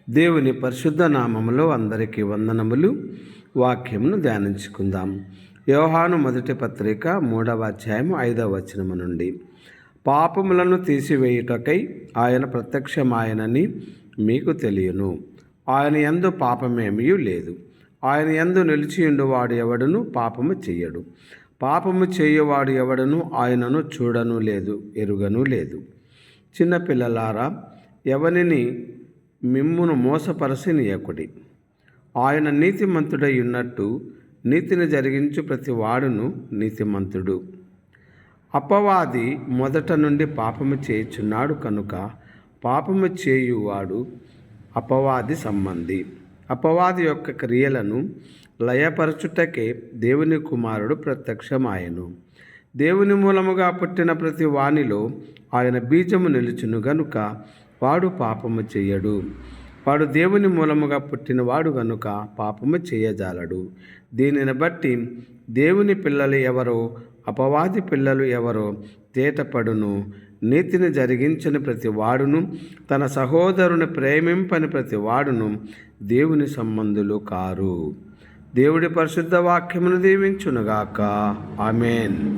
దేవుని పరిశుద్ధ నామములో అందరికీ వందనములు. వాక్యమును ధ్యానించుకుందాం. యోహాను మొదటి పత్రిక 3వ అధ్యాయం 5వ వచనము నుండి, పాపములను తీసివేయుటకై ఆయన ప్రత్యక్షమాయనని మీకు తెలియను. ఆయన యందు పాపమేమీ లేదు. ఆయన యందు నిలిచియుండువాడు ఎవడును పాపము చెయ్యడు. పాపము చేయువాడు ఎవడును ఆయనను చూడను లేదు, ఎరుగను లేదు. చిన్నపిల్లలారా, ఎవనిని మిమ్మును మోసపరచనీయకుడి. ఆయన నీతిమంతుడై ఉన్నట్టు నీతిని జరిగించు ప్రతి వాడును నీతిమంతుడు. అపవాది మొదట నుండి పాపము చేయుచున్నాడు కనుక పాపము చేయువాడు అపవాది సంబంధి. అపవాది యొక్క క్రియలను లయపరచుటకే దేవుని కుమారుడు ప్రత్యక్షమాయెను. దేవుని మూలముగా పుట్టిన ప్రతి వానిలో ఆయన బీజము నిలుచును గనుక వాడు పాపము చేయడు. వాడు దేవుని మూలముగా పుట్టినవాడు గనుక పాపము చేయజాలడు. దీనిని బట్టి దేవుని పిల్లలు ఎవరో అపవాది పిల్లలు ఎవరో తేటపడును. నీతిని జరిగించని ప్రతి వాడును తన సహోదరుని ప్రేమింపని ప్రతి వాడును దేవుని సంబంధులు కారు. దేవుడి పరిశుద్ధ వాక్యమును దీవించునుగాక. ఆమేన్.